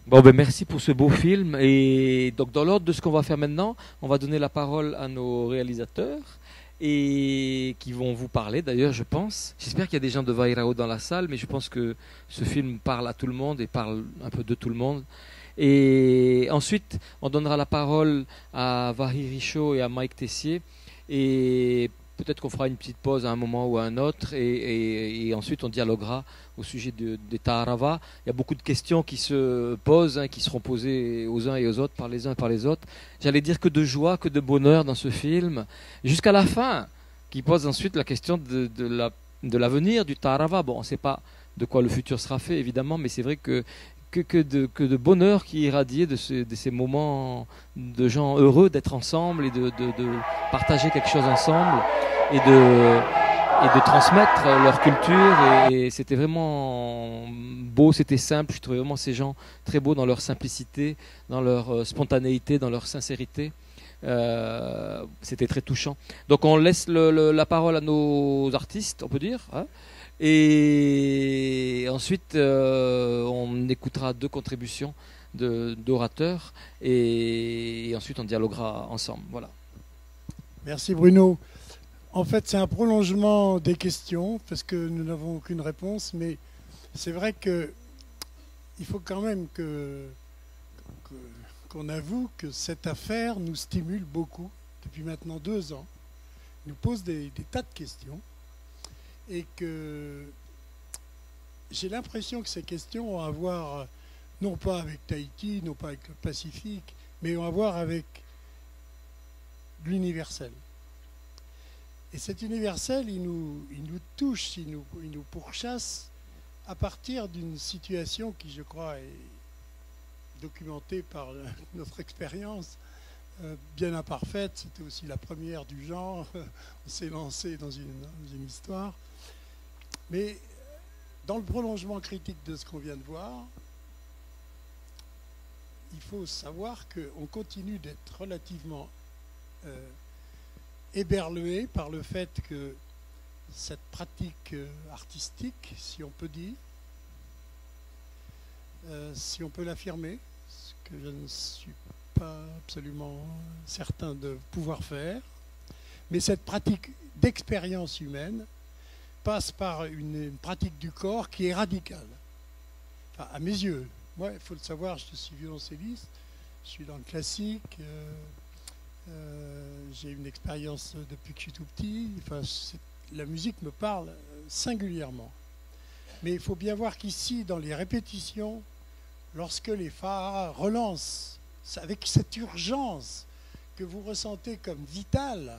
Bon, ben merci pour ce beau film. Et donc, dans l'ordre de ce qu'on va faire maintenant, on va donner la parole à nos réalisateurs et qui vont vous parler d'ailleurs, je pense. J'espère qu'il y a des gens de Vairao dans la salle, mais je pense que ce film parle à tout le monde et parle un peu de tout le monde. Et ensuite, on donnera la parole à Vahi Richaud et à Mike Tessier. Et peut-être qu'on fera une petite pause à un moment ou à un autre. Et ensuite, on dialoguera au sujet des Taharava. Il y a beaucoup de questions qui se posent, hein, qui seront posées aux uns et aux autres, par les uns et par les autres. J'allais dire que de joie, que de bonheur dans ce film, jusqu'à la fin, qui pose ensuite la question de l'avenir du Taharava. Bon, on ne sait pas de quoi le futur sera fait, évidemment, mais c'est vrai que de bonheur qui irradie de ces moments de gens heureux d'être ensemble et de partager quelque chose ensemble et de transmettre leur culture. Et c'était vraiment beau, c'était simple. Je trouvais vraiment ces gens très beaux dans leur simplicité, dans leur spontanéité, dans leur sincérité. C'était très touchant. Donc on laisse la parole à nos artistes, on peut dire, hein. Et ensuite, on écoutera deux contributions d'orateurs et ensuite on dialoguera ensemble. Voilà. Merci Bruno. En fait, c'est un prolongement des questions parce que nous n'avons aucune réponse, mais c'est vrai qu'il faut quand même qu'on avoue que cette affaire nous stimule beaucoup depuis maintenant 2 ans, nous pose des tas de questions et que j'ai l'impression que ces questions ont à voir non pas avec Tahiti, non pas avec le Pacifique, mais ont à voir avec l'universel. Et cet universel, il nous touche, il nous pourchasse à partir d'une situation qui, je crois, est documentée par notre expérience, bien imparfaite. C'était aussi la première du genre. On s'est lancé dans une histoire. Mais dans le prolongement critique de ce qu'on vient de voir, il faut savoir qu'on continue d'être relativement éberlué par le fait que cette pratique artistique, si on peut dire, si on peut l'affirmer, ce que je ne suis pas absolument certain de pouvoir faire, mais cette pratique d'expérience humaine passe par une pratique du corps qui est radicale. Enfin, à mes yeux. Moi, il faut le savoir, je suis violoncelliste, je suis dans le classique, j'ai une expérience depuis que je suis tout petit. Enfin, la musique me parle singulièrement. Mais il faut bien voir qu'ici, dans les répétitions, lorsque les Faharas relancent avec cette urgence que vous ressentez comme vitale,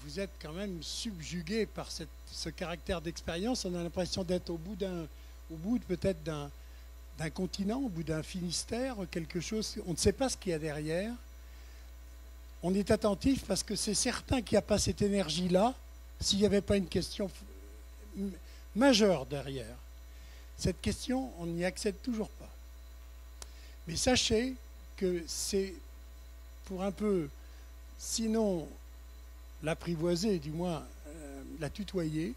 vous êtes quand même subjugué par ce caractère d'expérience. On a l'impression d'être au bout peut-être d'un continent, au bout d'un Finistère, quelque chose, on ne sait pas ce qu'il y a derrière. On est attentif parce que c'est certain qu'il n'y a pas cette énergie-là s'il n'y avait pas une question majeure derrière. Cette question, on n'y accède toujours pas. Mais sachez que c'est pour un peu, sinon l'apprivoiser, du moins la tutoyer,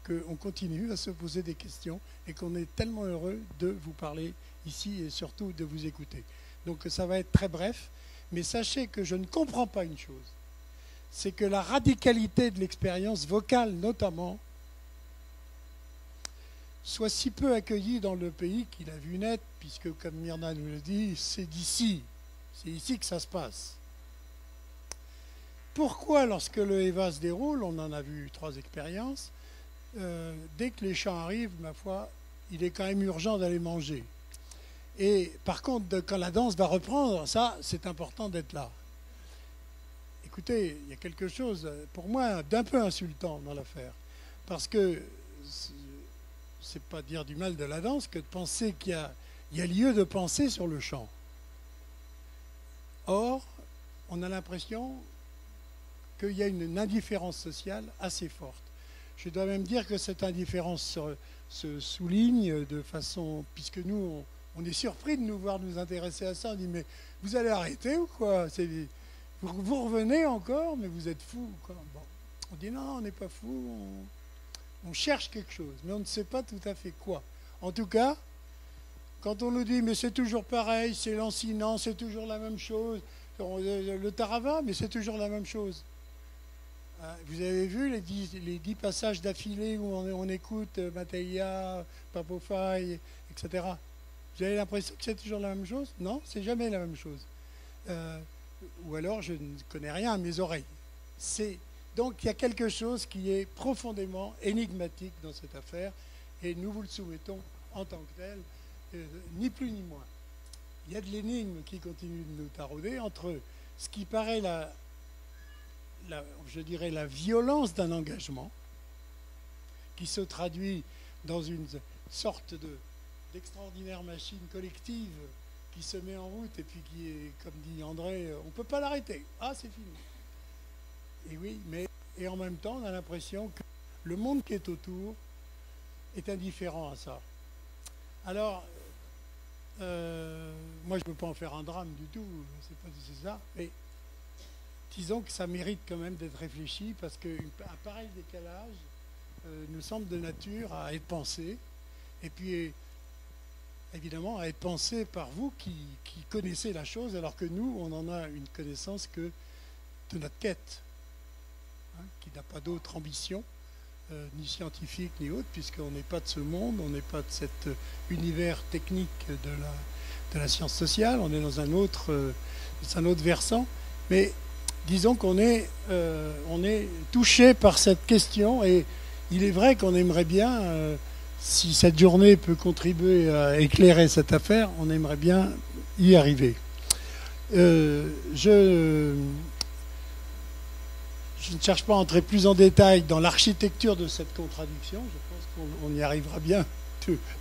qu'on continue à se poser des questions et qu'on est tellement heureux de vous parler ici et surtout de vous écouter. Donc ça va être très bref, mais sachez que je ne comprends pas une chose, c'est que la radicalité de l'expérience vocale notamment soit si peu accueillie dans le pays qu'il a vu naître, puisque comme Myrna nous le dit, c'est d'ici, c'est ici que ça se passe. Pourquoi lorsque le EVA se déroule, on en a vu 3 expériences, dès que les chants arrivent, ma foi, il est quand même urgent d'aller manger. Et par contre, quand la danse va reprendre, ça, c'est important d'être là. Écoutez, il y a quelque chose, pour moi, d'un peu insultant dans l'affaire. Parce que, c'est pas dire du mal de la danse que de penser qu'il y a lieu de penser sur le chant. Or, on a l'impression qu'il y a une indifférence sociale assez forte. Je dois même dire que cette indifférence se souligne de façon... Puisque nous, on est surpris de nous voir nous intéresser à ça. On dit, mais vous allez arrêter ou quoi? Vous revenez encore, mais vous êtes fous, quoi. Bon. On dit, non, on n'est pas fous, on cherche quelque chose, mais on ne sait pas tout à fait quoi. En tout cas, Quand on nous dit, mais c'est toujours pareil, c'est lancinant, c'est toujours la même chose, le Tarava, mais c'est toujours la même chose. Vous avez vu les 10 passages d'affilée où on écoute Mateia, Papofai, etc. Vous avez l'impression que c'est toujours la même chose? Non, c'est jamais la même chose. Ou alors je ne connais rien à mes oreilles. Donc il y a quelque chose qui est profondément énigmatique dans cette affaire et nous vous le soumettons en tant que tel, ni plus ni moins. Il y a de l'énigme qui continue de nous tarauder entre ce qui paraît je dirais la violence d'un engagement qui se traduit dans une sorte d'extraordinaire machine collective qui se met en route et puis qui est, comme dit André, on ne peut pas l'arrêter. Ah, c'est fini. Et oui, et en même temps, on a l'impression que le monde qui est autour est indifférent à ça. Alors, moi, je ne peux pas en faire un drame du tout, c'est ça, mais disons que ça mérite quand même d'être réfléchi parce qu'un pareil décalage nous semble de nature à être pensé, et puis évidemment à être pensé par vous qui connaissez la chose, alors que nous, on n'en a une connaissance que de notre quête, qui n'a pas d'autre ambition, ni scientifique ni autre, puisqu'on n'est pas de ce monde, on n'est pas de cet univers technique de la science sociale, on est dans un autre versant, mais disons qu'on est touché par cette question, et il est vrai qu'on aimerait bien, si cette journée peut contribuer à éclairer cette affaire, on aimerait bien y arriver. Je ne cherche pas à entrer plus en détail dans l'architecture de cette contradiction, je pense qu'on y arrivera bien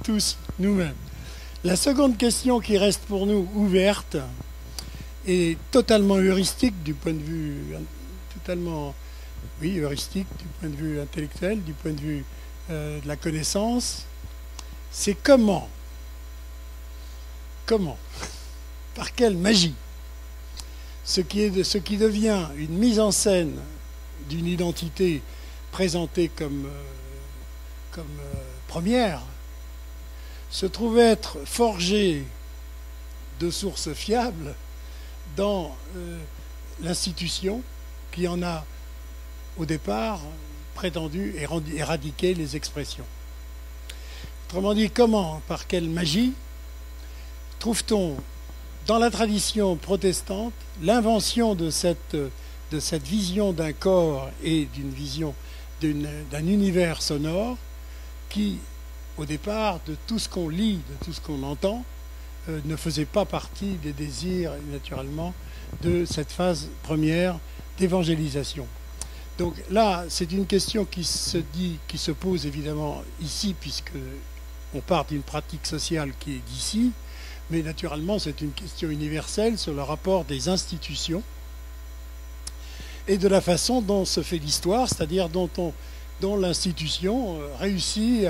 tous nous-mêmes. La seconde question qui reste pour nous ouverte est totalement heuristique du point de vue heuristique du point de vue intellectuel, du point de vue de la connaissance, c'est comment, par quelle magie, ce qui devient une mise en scène d'une identité présentée comme première, se trouve être forgé de sources fiables dans l'institution qui en a au départ prétendu éradiquer les expressions. Autrement dit, comment, par quelle magie, trouve-t-on dans la tradition protestante l'invention de cette vision d'un corps et d'une vision d'un univers sonore qui, au départ, de tout ce qu'on lit, de tout ce qu'on entend, ne faisait pas partie des désirs, naturellement, de cette phase première d'évangélisation. Donc là, c'est une question qui se pose évidemment ici, puisque on part d'une pratique sociale qui est d'ici, mais naturellement, c'est une question universelle sur le rapport des institutions et de la façon dont se fait l'histoire, c'est-à-dire dont l'institution réussit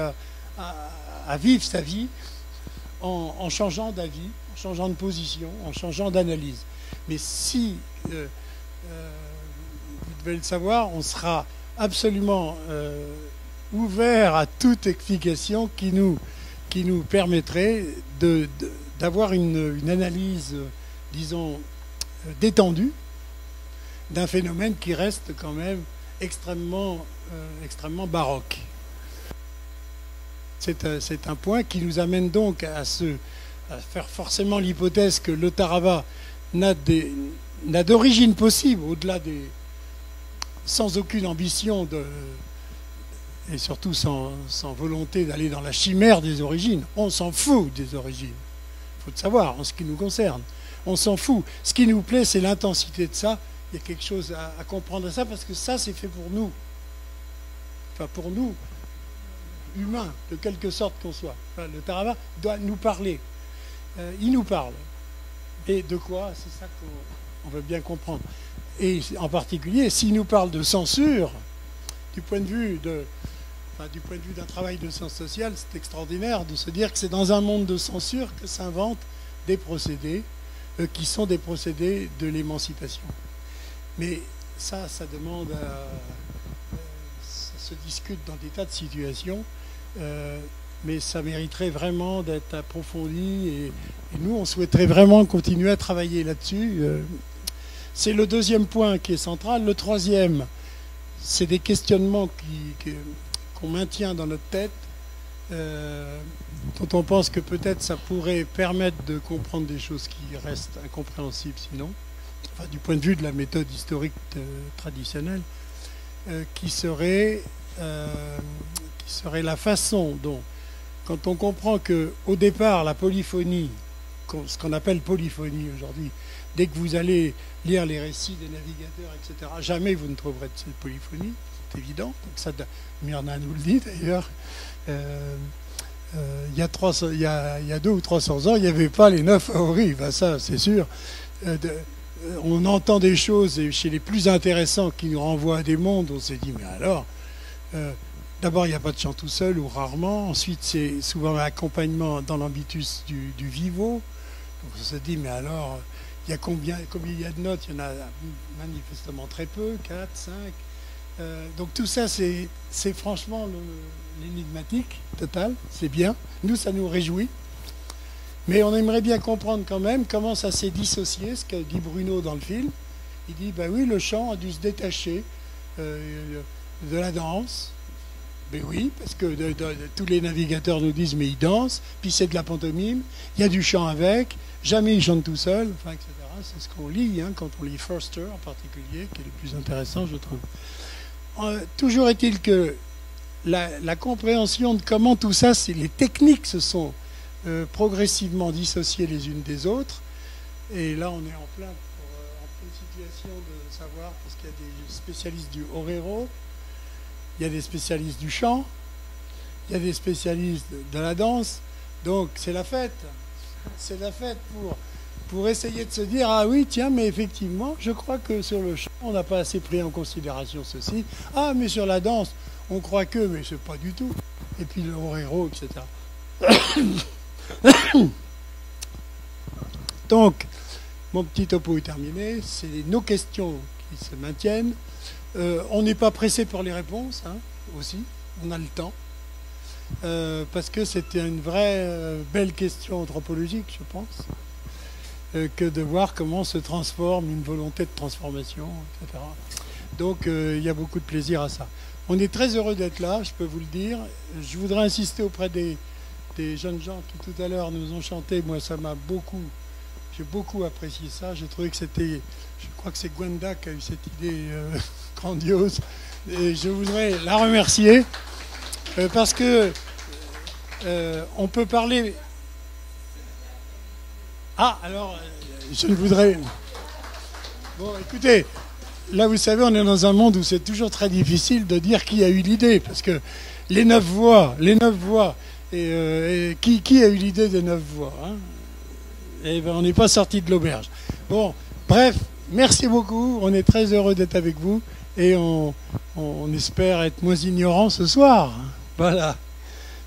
à vivre sa vie en changeant d'avis, en changeant de position, en changeant d'analyse. Mais si, vous devez le savoir, on sera absolument ouvert à toute explication qui nous permettrait d'avoir une analyse, disons, détendue d'un phénomène qui reste quand même extrêmement baroque. C'est un point qui nous amène donc à faire forcément l'hypothèse que le Tarava n'a d'origine possible, au-delà sans aucune ambition et surtout sans volonté d'aller dans la chimère des origines. On s'en fout des origines. Il faut le savoir, en ce qui nous concerne. On s'en fout. Ce qui nous plaît, c'est l'intensité de ça. Il y a quelque chose à comprendre à ça, parce que ça, c'est fait pour nous. Enfin, pour nous, humains, de quelque sorte qu'on soit. Enfin, le Tarava doit nous parler. Il nous parle. Et de quoi? C'est ça qu'on veut bien comprendre. Et en particulier, s'il nous parle de censure, du point de vue d'un travail de sciences sociales, c'est extraordinaire de se dire que c'est dans un monde de censure que s'inventent des procédés qui sont des procédés de l'émancipation. Mais ça demande ça se discute dans des tas de situations. mais ça mériterait vraiment d'être approfondi et nous, on souhaiterait vraiment continuer à travailler là-dessus. C'est le deuxième point qui est central. Le troisième, c'est des questionnements qu'on maintient dans notre tête, dont on pense que peut-être ça pourrait permettre de comprendre des choses qui restent incompréhensibles sinon, enfin, du point de vue de la méthode historique traditionnelle, qui serait la façon dont, quand on comprend qu'au départ, la polyphonie, ce qu'on appelle polyphonie aujourd'hui, dès que vous allez lire les récits des navigateurs, etc., jamais vous ne trouverez de cette polyphonie, c'est évident. Donc ça, Myrna nous le dit d'ailleurs. Il y a 200 ou 300 ans, il n'y avait pas les 9 favoris, ben ça c'est sûr. On entend des choses, et chez les plus intéressants qui nous renvoient à des mondes, on s'est dit, mais alors, d'abord il n'y a pas de chant tout seul, ou rarement. Ensuite c'est souvent l'accompagnement dans l'ambitus du vivo. Donc on se dit, mais alors, il y a combien il y a de notes? Il y en a manifestement très peu, 4, 5. Donc tout ça, c'est franchement l'énigmatique total, c'est bien. Nous, ça nous réjouit. Mais on aimerait bien comprendre quand même comment ça s'est dissocié, ce que dit Bruno dans le film. Il dit, ben oui, le chant a dû se détacher de la danse. Ben oui, parce que tous les navigateurs nous disent, mais ils dansent, puis c'est de la pantomime, il y a du chant avec, jamais ils chantent tout seuls, enfin, etc. C'est ce qu'on lit, hein, quand on lit Forster en particulier, qui est le plus intéressant, je trouve. Toujours est-il que la compréhension de comment tout ça, les techniques se sont progressivement dissociées les unes des autres, et là on est en pleine situation de savoir, parce qu'il y a des spécialistes du horero, il y a des spécialistes du chant, il y a des spécialistes de la danse, donc c'est la fête. C'est la fête pour essayer de se dire, ah oui, tiens, mais effectivement, je crois que sur le chant, on n'a pas assez pris en considération ceci. Ah, mais sur la danse, on croit que, mais c'est pas du tout. Et puis le horero, etc. Donc, mon petit topo est terminé. C'est nos questions qui se maintiennent. On n'est pas pressé pour les réponses, hein, aussi. On a le temps. Parce que c'était une vraie belle question anthropologique, je pense, que de voir comment se transforme une volonté de transformation, etc. Donc il y a beaucoup de plaisir à ça. On est très heureux d'être là, je peux vous le dire. Je voudrais insister auprès des jeunes gens qui tout à l'heure nous ont chanté. Moi, ça m'a beaucoup, j'ai beaucoup apprécié ça. J'ai trouvé que c'était, je crois que c'est Gwenda qui a eu cette idée grandiose. Et je voudrais la remercier. Parce que on peut parler. Ah, alors, je voudrais. Bon, écoutez, là, vous savez, on est dans un monde où c'est toujours très difficile de dire qui a eu l'idée, parce que les 9 voix, et qui a eu l'idée des 9 voix, hein, et ben, on n'est pas sorti de l'auberge. Bon, bref, merci beaucoup. On est très heureux d'être avec vous, et on espère être moins ignorants ce soir. Voilà.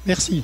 Merci.